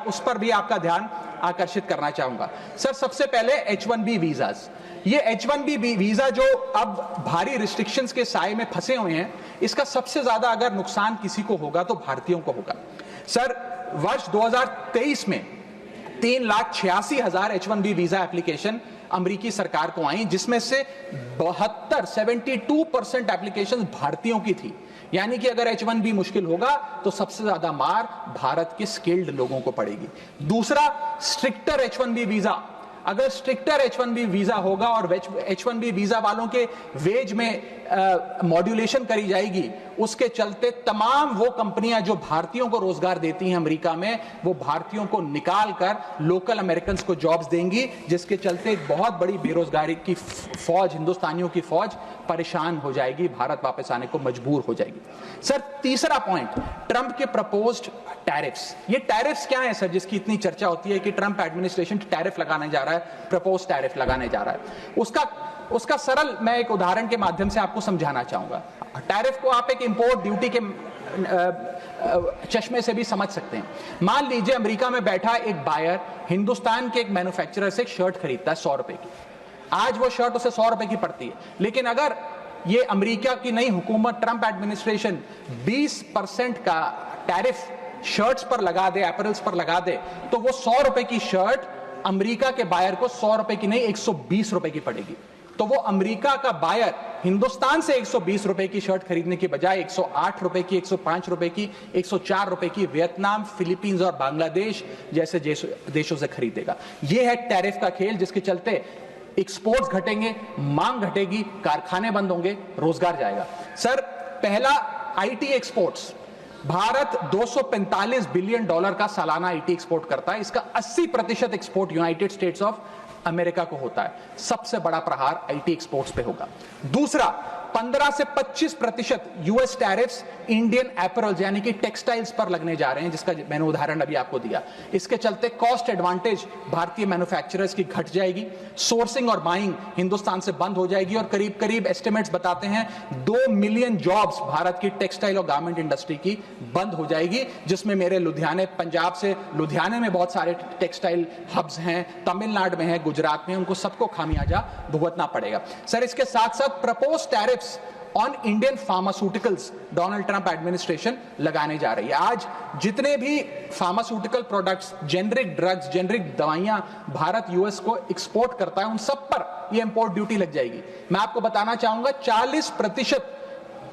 उस पर भी आपका ध्यान आकर्षित करना चाहूंगा सर। सबसे पहले H1B वीजास, ये H1B वीजा जो अब भारी रिस्ट्रिक्शंस के साए में फंसे हुए हैं, इसका सबसे ज्यादा अगर नुकसान किसी को होगा तो भारतीयों को होगा सर। वर्ष 2023 में 3,86,000 H1B वीजा एप्लीकेशन अमेरिकी सरकार को आई, जिसमें से 72% एप्लीकेशन भारतीयों की थी। यानी कि अगर H1B मुश्किल होगा तो सबसे ज्यादा मार भारत के स्किल्ड लोगों को पड़ेगी। दूसरा, स्ट्रिक्टर H1B वीजा, अगर स्ट्रिक्टर H1B वीजा होगा और H1B वीजा वालों के वेज में मॉड्यूलेशन करी जाएगी, उसके चलते तमाम वो कंपनियां जो भारतीयों को रोजगार देती हैं अमेरिका में, वो भारतीयों को निकाल कर लोकल अमेरिकन को जॉब्स देंगी, जिसके चलते एक बहुत बड़ी बेरोजगारी की फौज, हिंदुस्तानियों की फौज परेशान हो जाएगी, भारत वापस आने को मजबूर हो जाएगी। सर तीसरा पॉइंट, ट्रंप के प्रपोज्ड टैरिफ्स। ये टैरिफ्स क्या है सर जिसकी इतनी चर्चा होती है कि ट्रंप एडमिनिस्ट्रेशन टैरिफ लगाने जा रहा है, प्रपोज टैरिफ लगाने जा रहा है। उसका सरल मैं एक उदाहरण के माध्यम से आपको समझाना चाहूंगा। टैरिफ को आप एक इंपोर्ट ड्यूटी के चश्मे से भी समझ सकते हैं। मान लीजिए अमेरिका में बैठा एक बायर हिंदुस्तान के एक मैन्युफैक्चरर से एक शर्ट खरीदता है 100 रुपए की। आज वो शर्ट उसे 100 रुपए की पड़ती है, लेकिन अगर ये अमेरिका की नई हुकूमत, ट्रंप एडमिनिस्ट्रेशन 20% का टैरिफ शर्ट्स पर लगा दे, एपरल्स पर लगा दे, तो वो 100 रुपए की शर्ट अमेरिका के बायर को 100 रुपए की नहीं 120 रुपए की पड़ेगी। तो वो अमेरिका का बायर हिंदुस्तान से 120 रुपए की शर्ट खरीदने के बजाय 108 रुपए की, 105 रुपए की, 104 रुपए की वियतनाम, फिलीपींस और बांग्लादेश जैसे देशों से खरीदेगा। यह है टैरिफ का खेल, जिसके चलते एक्सपोर्ट्स घटेंगे, मांग घटेगी, कारखाने बंद होंगे, रोजगार जाएगा। सर पहला, आईटी एक्सपोर्ट्स। भारत $245 बिलियन का सालाना आईटी एक्सपोर्ट करता है। इसका 80% export United states of America को होता है। सबसे बड़ा प्रहार आईटी एक्सपोर्ट्स पे होगा। दूसरा, 15 से 25% यूएस टैरिफ्स इंडियन एपरल्स यानी कि टेक्सटाइल्स पर लगने जा रहे हैं, जिसका मैंने उदाहरण अभी आपको दिया। इसके चलते कॉस्ट एडवांटेज भारतीय मैन्युफैक्चरर्स की घट जाएगी, सोर्सिंग और बाइंग हिंदुस्तान से बंद हो जाएगी, और करीब करीब एस्टिमेट्स बताते हैं 2 मिलियन जॉब्स भारत की टेक्सटाइल और गारमेंट इंडस्ट्री की बंद हो जाएगी, जिसमें मेरे लुधियाने, पंजाब से लुधियाने में बहुत सारे टेक्सटाइल हब्स हैं, तमिलनाडु में है, गुजरात में, उनको सबको खामियाजा भुगतना पड़ेगा। सर इसके साथ साथ propose tariffs on Indian pharmaceuticals Donald Trump administration लगाने जा रही है। आज जितने भी pharmaceutical products, generic drugs, generic दवाइयां भारत यूएस को एक्सपोर्ट करता है, उन सब पर यह इंपोर्ट ड्यूटी लग जाएगी। मैं आपको बताना चाहूंगा 40%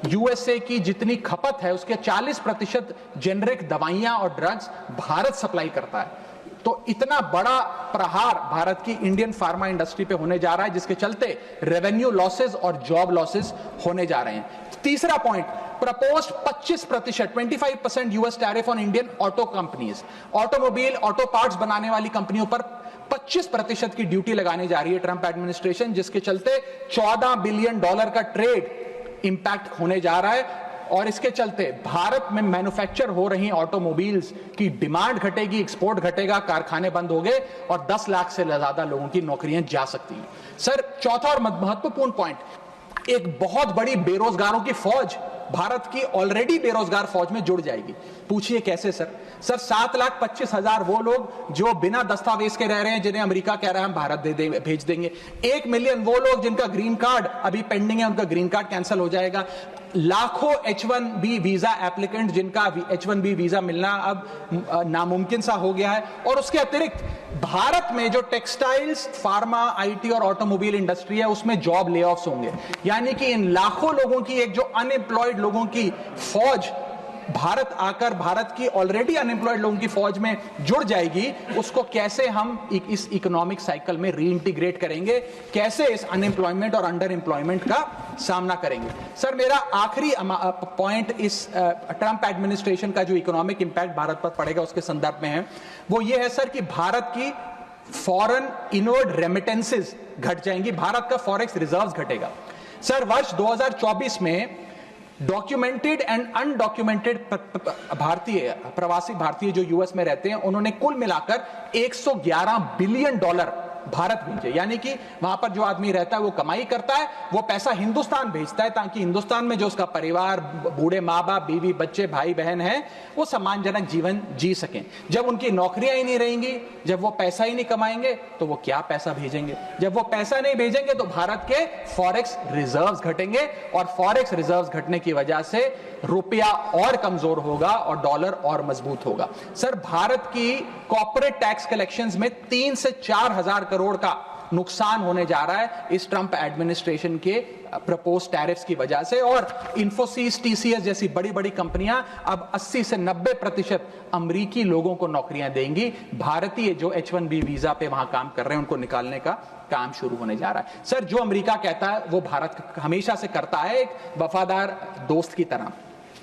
यूएसए की जितनी खपत है उसके 40% जेनरिक दवाइयां और ड्रग्स भारत सप्लाई करता है। तो इतना बड़ा प्रहार भारत की इंडियन फार्मा इंडस्ट्री पे होने जा रहा है, जिसके चलते रेवेन्यू लॉसेस और जॉब लॉसेस होने जा रहे हैं। तीसरा point, proposed 25% US tariff on Indian auto companies. Automobile, auto parts बनाने वाली कंपनियों पर 25% की ड्यूटी लगाने जा रही है ट्रंप एडमिनिस्ट्रेशन, जिसके चलते $14 बिलियन का ट्रेड इंपैक्ट होने जा रहा है। और इसके चलते भारत में मैन्युफैक्चर हो रही ऑटोमोबाइल्स की डिमांड घटेगी, एक्सपोर्ट घटेगा, कारखाने बंद हो गए और 10 लाख से ज्यादा लोगों की नौकरियां जा सकती हैं। सर चौथा और महत्वपूर्ण पॉइंट, एक बहुत बड़ी बेरोजगारों की फौज भारत की ऑलरेडी बेरोजगार फौज में जुड़ जाएगी। पूछिए कैसे सर? सर 7,25,000 वो लोग जो बिना दस्तावेज के रह रहे हैं, जिन्हें अमेरिका कह रहा है हम भारत भेज देंगे। 1 मिलियन वो लोग जिनका ग्रीन कार्ड अभी पेंडिंग है, उनका ग्रीन कार्ड कैंसिल हो जाएगा। लाखों H1B वीजा एप्लीकेंट जिनका H1B वीजा मिलना अब नामुमकिन सा हो गया है। और उसके अतिरिक्त भारत में जो टेक्सटाइल्स, फार्मा, आईटी और ऑटोमोबाइल इंडस्ट्री है उसमें जॉब ले ऑफ्स होंगे, यानी कि इन लाखों लोगों की एक जो अनएम्प्लॉयड लोगों की फौज भारत आकर भारत की ऑलरेडी अनएम्प्लॉयड लोगों की फौज में जुड़ जाएगी, उसको कैसे हम इस इकोनॉमिक साइकिल में रीइंटीग्रेट करेंगे, कैसे इस अनएम्प्लॉयमेंट और अंडर एम्प्लॉयमेंट का सामना करेंगे। सर मेरा आखिरी पॉइंट इस ट्रंप एडमिनिस्ट्रेशन का जो इकोनॉमिक इंपैक्ट भारत पर पड़ेगा उसके संदर्भ में है, वो ये है सर कि भारत की फॉरेन इनवर्ड रेमिटेंसेस घट जाएंगी, भारत का फॉरेक्स रिजर्व्स घटेगा। सर वर्ष 2024 में डॉक्यूमेंटेड एंड अनडॉक्यूमेंटेड भारतीय प्रवासी भारतीय जो यूएस में रहते हैं उन्होंने कुल मिलाकर 111 बिलियन डॉलर भारत भेजे, यानी कि वहां पर जो आदमी रहता है वो कमाई करता है, वो पैसा हिंदुस्तान भेजता है ताकि हिंदुस्तान में जो उसका परिवार, बूढ़े माँ बाप, बीवी बच्चे, भाई बहन हैं, वो सम्मानजनक जीवन जी सकें। जब उनकी नौकरियां ही नहीं रहेंगी, जब वो पैसा ही नहीं कमाएंगे तो वो क्या पैसा भेजेंगे, जब वो पैसा नहीं भेजेंगे तो भारत के फॉरेक्स रिजर्व्स घटेंगे और फॉरेक्स रिजर्व्स घटने की वजह से रुपया और कमजोर होगा और डॉलर और मजबूत होगा। सर भारत की कॉर्पोरेट टैक्स कलेक्शंस में 3 से 4 हजार करोड़ का नुकसान होने जा रहा है इस ट्रंप एडमिनिस्ट्रेशन के प्रपोज टैरिफ्स की वजह से, और इन्फोसिस, टीसीएस जैसी बड़ी बड़ी कंपनियां अब 80 से 90% अमेरिकी लोगों को नौकरियां देंगी। भारतीय जो H1B वीजा पे वहां काम कर रहे हैं उनको निकालने का काम शुरू होने जा रहा है। सर जो अमेरिका कहता है वो भारत हमेशा से करता है, एक वफादार दोस्त की तरह।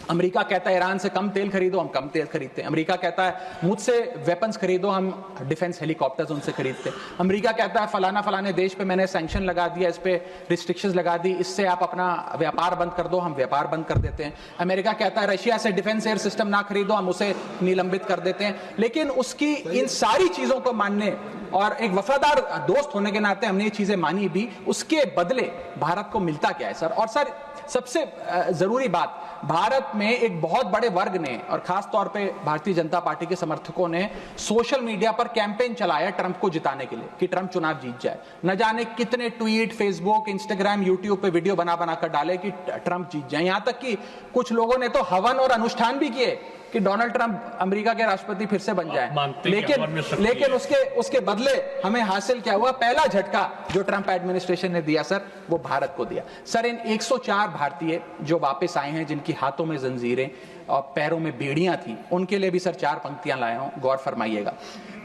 अमेरिका कहता है ईरान से कम तेल खरीदो, हम कम तेल खरीदते हैं। अमेरिका कहता है मुझसे वेपन्स खरीदो, हम डिफेंस हेलीकॉप्टर्स उनसे खरीदते हैं। अमेरिका कहता है फलाना फलाने देश पे मैंने सैंक्शन लगा दिया, इस पे रिस्ट्रिक्शंस लगा दी, इससे आप अपना व्यापार बंद कर दो, हम व्यापार बंद कर देते हैं। अमेरिका कहता है रशिया से डिफेंस एयर सिस्टम ना खरीदो, हम उसे निलंबित कर देते हैं। लेकिन उसकी इन सारी चीजों को मानने और एक वफादार दोस्त होने के नाते हमने ये चीजें मानी भी, उसके बदले भारत को मिलता क्या है सर? और सर सबसे जरूरी बात, भारत में एक बहुत बड़े वर्ग ने और खास तौर पे भारतीय जनता पार्टी के समर्थकों ने सोशल मीडिया पर कैंपेन चलाया ट्रंप को जिताने के लिए कि ट्रंप चुनाव जीत जाए। न जाने कितने ट्वीट, फेसबुक, इंस्टाग्राम, यूट्यूब पे वीडियो बना बना कर डाले कि ट्रंप जीत जाए। यहां तक कि कुछ लोगों ने तो हवन और अनुष्ठान भी किए कि डोनाल्ड ट्रंप अमेरिका के राष्ट्रपति फिर से बन जाए। लेकिन उसके बदले हमें हासिल क्या हुआ? पहला झटका जो ट्रंप एडमिनिस्ट्रेशन ने दिया सर, वो भारत को दिया। सर इन 104 भारतीय जो वापस आए हैं, जिनकी हाथों में जंजीरें और पैरों में बेड़ियां थी, उनके लिए भी सर 4 पंक्तियां लाया हूं, गौर फरमाइएगा।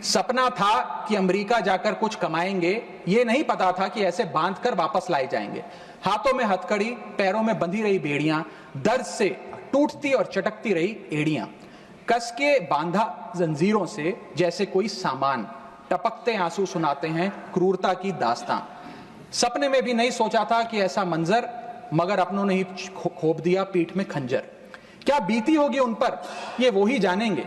सपना था कि अमेरिका जाकर कुछ कमाएंगे, ये नहीं पता था कि ऐसे बांधकर वापस लाए जाएंगे। हाथों में हथकड़ी, पैरों में बंधी रही बेड़ियां, दर्द से टूटती और चटकती रही एड़ियां, कस के बांधा जंजीरों से जैसे कोई सामान, टपकते आंसू सुनाते हैं क्रूरता की दास्तां। सपने में भी नहीं सोचा था कि ऐसा मंजर, मगर अपनों ने ही खोप दिया पीठ में खंजर। क्या बीती होगी उन पर ये वो ही जानेंगे,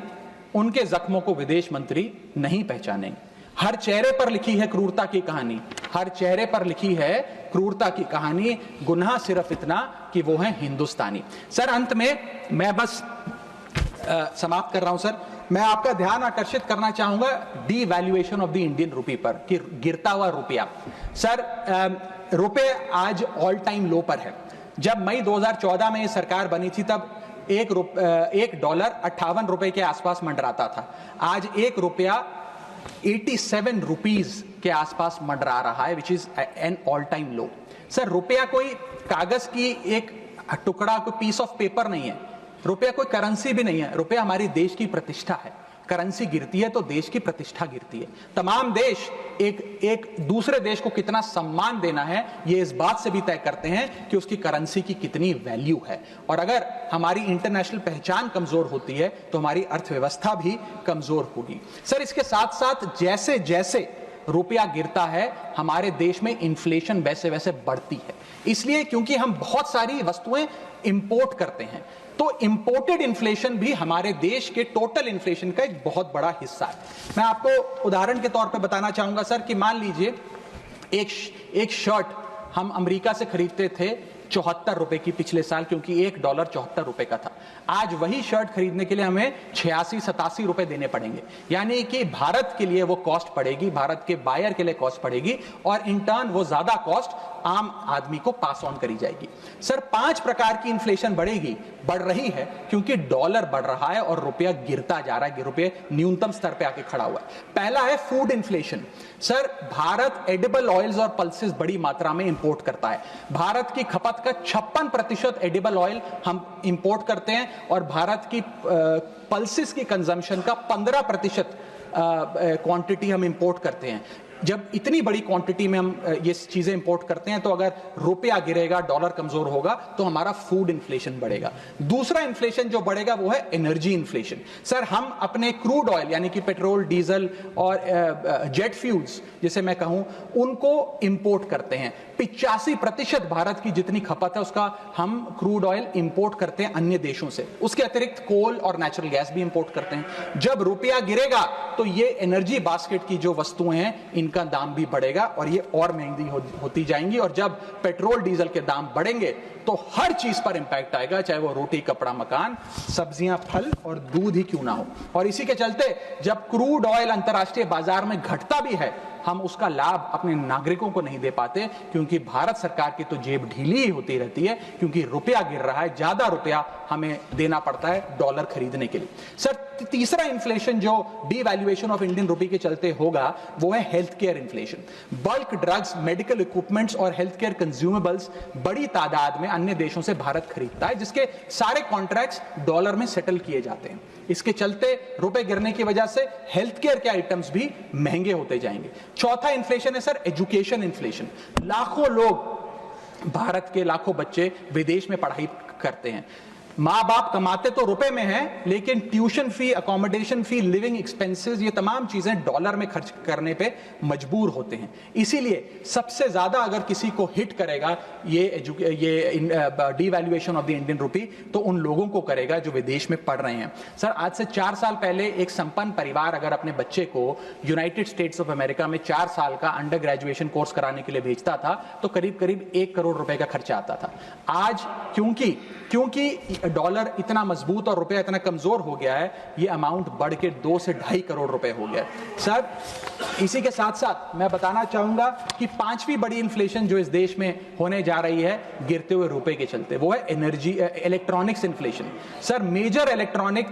उनके जख्मों को विदेश मंत्री नहीं पहचानेंगे। हर चेहरे पर लिखी है क्रूरता की कहानी, हर चेहरे पर लिखी है क्रूरता की कहानी, गुनाह सिर्फ इतना कि वो है हिंदुस्तानी। सर अंत में मैं बस समाप्त कर रहा हूं सर, मैं आपका ध्यान आकर्षित करना चाहूंगा डीवैल्यूएशन ऑफ द इंडियन रुपी पर, कि गिरता हुआ रुपया। सर रुपये आज ऑल टाइम लो पर है। जब मई 2014 में ये सरकार बनी थी तब एक डॉलर 58 रुपए के आसपास मंडराता था। आज एक रुपया 87 रुपीज के आसपास मंडरा रहा है, which is an all time low. Sir रुपया कोई कागज की एक टुकड़ा, कोई पीस ऑफ पेपर नहीं है, रुपया कोई करेंसी भी नहीं है, रुपया हमारी देश की प्रतिष्ठा है। करेंसी गिरती है तो देश की प्रतिष्ठा गिरती है। तमाम देश एक दूसरे देश को कितना सम्मान देना है ये इस बात से भी तय करते हैं कि उसकी करेंसी की कितनी वैल्यू है। और अगर हमारी इंटरनेशनल पहचान कमजोर होती है तो हमारी अर्थव्यवस्था भी कमजोर होगी। सर इसके साथ साथ जैसे जैसे रुपया गिरता है हमारे देश में इन्फ्लेशन वैसे वैसे बढ़ती है, इसलिए क्योंकि हम बहुत सारी वस्तुएं इंपोर्ट करते हैं, तो इंपोर्टेड इन्फ्लेशन भी हमारे देश के टोटल इन्फ्लेशन का एक बहुत बड़ा हिस्सा है। मैं आपको उदाहरण के तौर पे बताना चाहूंगा सर कि मान लीजिए एक शर्ट हम अमेरिका से खरीदते थे ₹74 की पिछले साल, क्योंकि $1 ₹74 का था। आज वही शर्ट खरीदने के लिए हमें 86-87 रुपए देने पड़ेंगे, यानी कि भारत के लिए वो कॉस्ट पड़ेगी, भारत के बायर के लिए कॉस्ट पड़ेगी, और इन टर्न वो ज्यादा कॉस्ट आम आदमी को पास ऑन करी जाएगी। सर 5 प्रकार की इन्फ्लेशन बढ़ रही है, क्योंकि डॉलर बढ़ रहा है और रुपया गिरता जा रहा है, रुपये न्यूनतम स्तर पे आके खड़ा हुआ है। पहला है food inflation. Sir Bharat edible oils और पल्सेस बड़ी मात्रा में इंपोर्ट करता है। भारत की खपत का 56% एडिबल ऑयल हम इंपोर्ट करते हैं, और भारत की पल्सेस की कंजम्पशन का 15% क्वांटिटी हम इंपोर्ट करते हैं। जब इतनी बड़ी क्वांटिटी में हम ये चीजें इंपोर्ट करते हैं, तो अगर रुपया गिरेगा, डॉलर कमजोर होगा, तो हमारा फूड इन्फ्लेशन बढ़ेगा। दूसरा इन्फ्लेशन जो बढ़ेगा वो है एनर्जी इन्फ्लेशन। सर हम अपने क्रूड ऑयल यानी कि पेट्रोल, डीजल और जेट फ्यूल्स जिसे मैं कहूं, उनको इंपोर्ट करते हैं। 85% भारत की जितनी खपत है उसका हम क्रूड ऑयल इंपोर्ट करते हैं अन्य देशों से। उसके अतिरिक्त कोल और नेचुरल गैस भी इंपोर्ट करते हैं। जब रुपया गिरेगा तो ये एनर्जी बास्केट की जो वस्तुएं हैं इनका दाम भी बढ़ेगा और ये और महंगी होती जाएंगी, और जब पेट्रोल डीजल के दाम बढ़ेंगे तो हर चीज पर इंपैक्ट आएगा, चाहे वो रोटी, कपड़ा, मकान, सब्जियां, फल और दूध ही क्यों ना हो। और इसी के चलते जब क्रूड ऑयल अंतर्राष्ट्रीय बाजार में घटता भी है, हम उसका लाभ अपने नागरिकों को नहीं दे पाते, क्योंकि भारत सरकार की तो जेब ढीली ही होती रहती है, क्योंकि रुपया गिर रहा है, ज्यादा रुपया हमें देना पड़ता है डॉलर खरीदने के लिए। सर तीसरा इन्फ्लेशन जो डीवैल्यूएशन ऑफ इंडियन रुपी के चलते होगा वो है health care inflation. Bulk drugs, medical equipments और हेल्थ केयर कंज्यूमेबल्स बड़ी तादाद में अन्य देशों से भारत खरीदता है, जिसके सारे कॉन्ट्रैक्ट्स डॉलर में सेटल किए जाते हैं। इसके चलते रुपए गिरने की वजह से हेल्थ केयर के आइटम्स भी महंगे होते जाएंगे। चौथा इन्फ्लेशन है सर एजुकेशन इन्फ्लेशन। लाखों लोग, भारत के लाखों बच्चे विदेश में पढ़ाई करते हैं। माँ बाप कमाते तो रुपए में हैं, लेकिन ट्यूशन फी, अकोमोडेशन फी, लिविंग एक्सपेंसेस, ये तमाम चीजें डॉलर में खर्च करने पे मजबूर होते हैं। इसीलिए सबसे ज्यादा अगर किसी को हिट करेगा ये डीवैल्यूएशन ऑफ द इंडियन रुपी, तो उन लोगों को करेगा जो विदेश में पढ़ रहे हैं। सर आज से 4 साल पहले एक संपन्न परिवार अगर अपने बच्चे को यूनाइटेड स्टेट्स ऑफ अमेरिका में 4 साल का अंडर ग्रेजुएशन कोर्स कराने के लिए भेजता था, तो करीब करीब 1 करोड़ रुपए का खर्चा आता था। आज क्योंकि डॉलर इतना मजबूत और रुपया इतना कमजोर हो गया है, ये अमाउंट बढ़ के 2 से 2.5 करोड़ रुपए हो गया। सर इसी के साथ साथ मैं बताना चाहूंगा कि 5वीं बड़ी इन्फ्लेशन जो इस देश में होने जा रही है गिरते हुए रुपए के चलते, वो है electronics inflation. Sir major electronic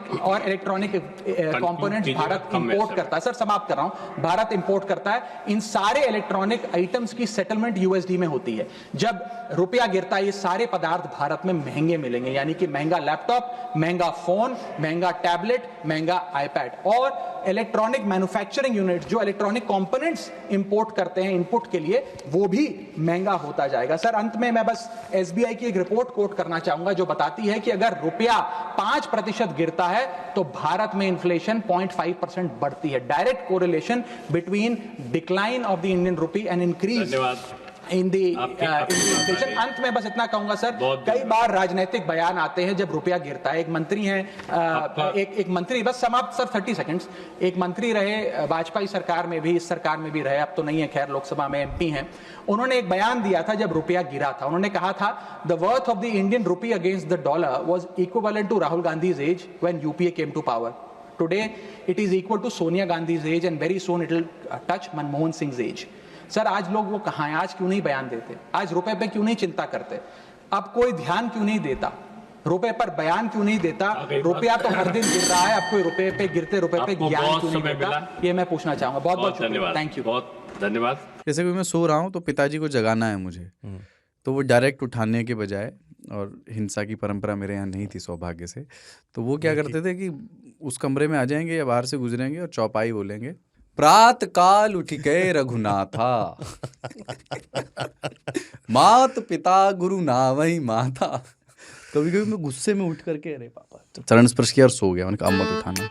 components Bharat import करता है। सर समाप्त कर रहा हूं, भारत इंपोर्ट करता है। इन सारे इलेक्ट्रॉनिक आइटम्स की सेटलमेंट यूएसडी में होती है। जब रुपया गिरता है, ये सारे पदार्थ भारत में महंगे मिलेंगे, यानी कि महंगा लैपटॉप, महंगा फोन, महंगा टैबलेट, महंगा आईपैड, और इलेक्ट्रॉनिक मैन्युफैक्चरिंग यूनिट जो इलेक्ट्रॉनिक कंपोनेंट्स इंपोर्ट करते हैं इनपुट के लिए, वो भी महंगा होता जाएगा। सर अंत में मैं बस एसबीआई की एक रिपोर्ट कोट करना चाहूंगा जो बताती है कि अगर रुपया 5% गिरता है तो भारत में इन्फ्लेशन 0.5% बढ़ती है। Direct correlation between decline of the Indian rupee and increase in the inflation. अंत में बस इतना कहूंगा सर, कई बार राजनीतिक बयान आते हैं जब रुपया गिरता है। एक मंत्री हैं, एक मंत्री, बस समाप्त सर 30 सेकंड्स, एक मंत्री रहे वाजपेयी सरकार में भी, इस सरकार में भी रहे, अब तो नहीं है खैर, लोकसभा में एमपी हैं। उन्होंने एक बयान दिया था जब रुपया गिरा था। उन्होंने कहा था the worth of the Indian rupee against the dollar was equivalent to Rahul Gandhi's age when UPA came to power. Today it is equal to Sonia Gandhi's age and very soon it will touch Manmohan Singh age. Sir आज लोग वो कहाँ हैं? आज क्यों नहीं बयान देते? आज रुपए पे क्यों नहीं चिंता करते? अब कोई ध्यान क्यों नहीं देता? रुपए पर बयान क्यों नहीं देता? रुपया तो हर दिन गिर रहा है, अब कोई रुपए पे, गिरते रुपए पे ज्ञान क्यों नहीं देता? ये मैं पूछना चाहूंगा। बहुत बहुत शुक्रिया, थैंक यू, बहुत धन्यवाद। जैसे कि मैं सो रहा हूँ तो पिताजी को जगाना है मुझे, तो वो डायरेक्ट उठाने के बजाय, और हिंसा की परंपरा मेरे यहाँ नहीं थी सौभाग्य से, तो वो क्या करते थे कि उस कमरे में आ जाएंगे या बाहर से गुजरेंगे और चौपाई बोलेंगे, प्रात काल उठ गए रघुनाथा, मात पिता गुरु नावही माता। कभी कभी मैं गुस्से में उठ करके, अरे पापा, चरण स्पर्श किया और सो गया। मैंने कहा अब मत उठाना।